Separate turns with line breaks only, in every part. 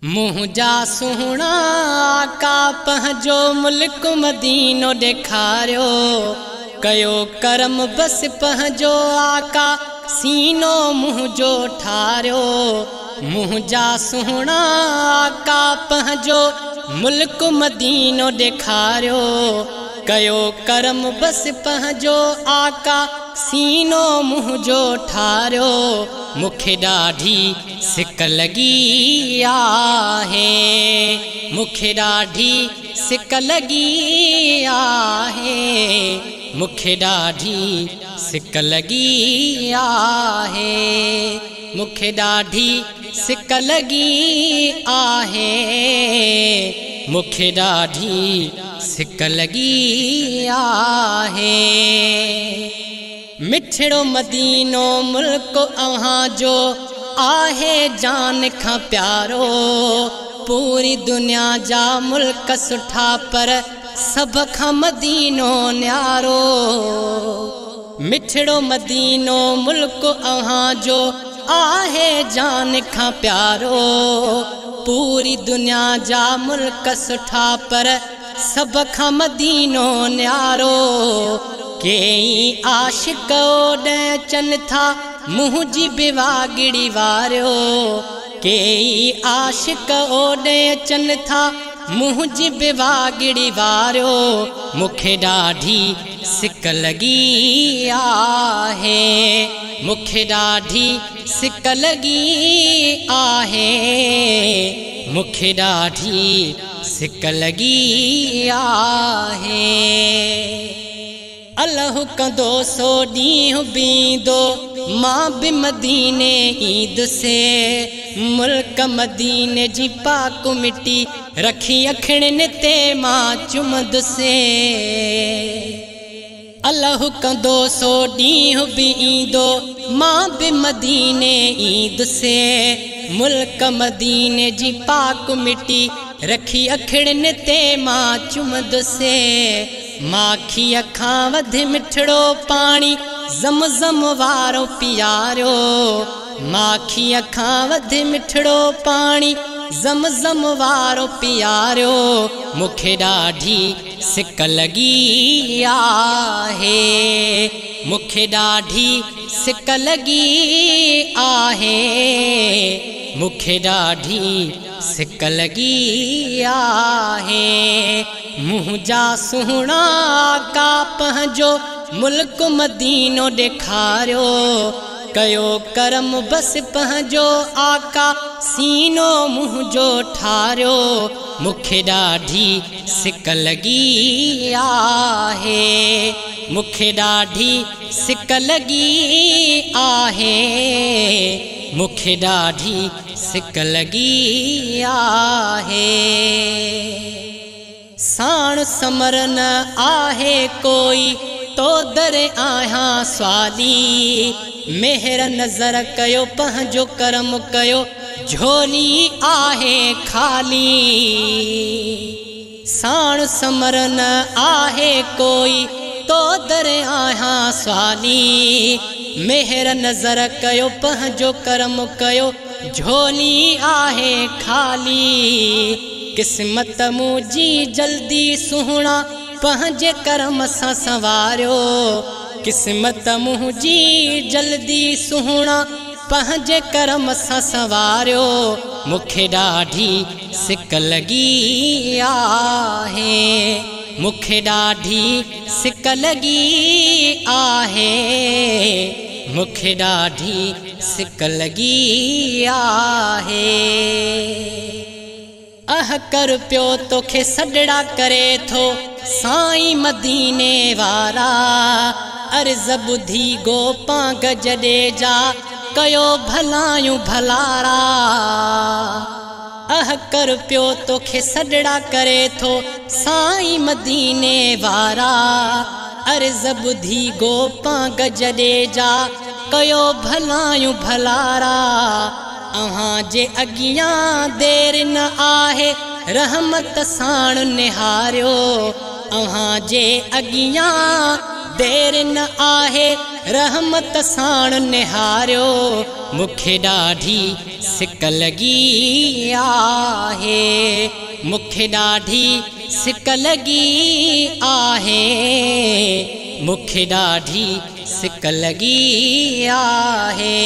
मुंहिंजा सुहिणा आका पंहिंजो मुल्क मदीनो ॾेखारियो, कयो करम बस पंहिंजो आका सीनो मुंहिंजो ठारियो। मुंहिंजा सुहिणा आका पंहिंजो मुल्क मदीनो ॾेखारियो, कयो करम बस पंहिंजो आका सीनो मुंहिंजो ठारियो। मूंखे ॾाढी सिक लॻी आहे, मूंखे ॾाढी सिक लॻी आहे, मूंखे ॾाढी सिक लॻी आहे, मूंखे ॾाढी सिक लॻी आहे, मूंखे ॾाढी सिक लॻी आहे। मिठड़ो मदीनो मुल्क अव्हांजो आहे जान खां प्यारो, पूरी दुनिया जा मुल्क सुठा पर सभ खां मदीनो न्यारो। मिठड़ो मदीनो मुल्क अव्हांजो आहे जान खां प्यारो, पूरी दुनिया जा मुल्क सुठा पर सभ खां मदीनो न्यारो। केई आशिक ओॾे चन था मुंहिंजी बिवागिड़ी वारियो, केई आशिक ओॾे चन था मुंहिंजी बिवागिड़ी वारियो। मूंखे ॾाढी सिक लॻी आहे, मूंखे ॾाढी सिक लॻी आहे, मूंखे ॾाढी सिक लॻी आहे। अल्लाह कंदो सो ॾींहुं बींदो मां बि मदीने ईद से, मुल्क मदीने जी पाक मिट्टी रखी अखिणनि ते मां चुमंदुसि। अल्लाह कंदो सो ॾींहुं बि ईंदो मां बि मदीने ईद से, मुल्क मदीने जी पाक मिट्टी रखी अखिणनि ते मां चुमंदुसि। माखी खां वधि मिठड़ो पाणी ज़मज़म वारो पीआरियो, माखी खां वधि मिठड़ो पाणी ज़मज़म वारो पीआरियो। मूंखे ॾाढी सिक लॻी आहे, मूंखे ॾाढी सिक लॻी आहे, मूंखे ॾाढी सिक लॻी आहे। मुंहिंजा सुहिणा आका पंहिंजो मुल्क मदीनो ॾेखारियो, कयो करम बस पंहिंजो आका सीनो मुंहिंजो ठारियो। मूंखे ॾाढी सिक लॻी आहे, मूंखे ॾाढी सिक लॻी आहे, मूंखे ॾाढी सिक लॻी आहे। साण समर न आहे कोई तो दरे आहियां स्वाली, मेहर नज़र कयो पंहिंजो करम कयो झोली आहे खाली। साण समर न आहे कोई तो दरे आहियां स्वाली, मेहर नज़र कयो पंहिंजो करम कयो झोली आहे खाली। किस्मत मुंहिंजी जल्दी सुहिणा पंहिंजे करम सां संवारियो, किस्मत मुंहिंजी जल्दी सुहिणा पंहिंजे करम सां संवारियो। मूंखे ॾाढी सिक लॻी आहे, मूंखे ॾाढी सिक लॻी आहे, मूंखे ॾाढी सिक लॻी आहे। अह कर पियो तोखे सॾड़ा करे थो साईं मदीने वारा, अर्ज़ ॿुधी गोपांग जडेजा कयो भलायूं भलारा। अह कर पियो तोखे सॾड़ा करे थो साईं मदीने वारा, अर्ज़ ॿुधी गोपांग जडेजा कयो भलायूं भलारा। अव्हां जे अॻियां देर न आहे रहमत साण निहारियो, अव्हां जे अॻियां देर न आहे रहमत साण निहारियो मुखे ॾाढी सिक लगी आहे मुखे ॾाढी सिक लगी आहे मुखे ॾाढी सिक लगी आहे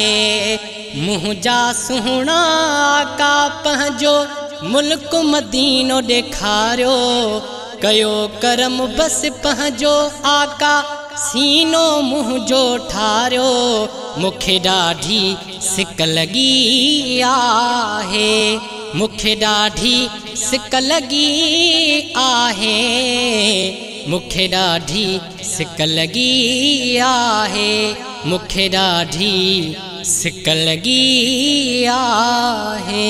मुंहिंजा सुहिणा आका पंहिंजो मुल्क मदीनो ॾेखारियो कयो करम बस पंहिंजो आका सीनो मुंहिंजो ठारियो मुखे ॾाढी सिक लगी आहे मुखे ॾाढी सिक लगी आहे मुखे ॾाढी सिक लगी आहे मुखे ॾाढी सिक लगी आहे।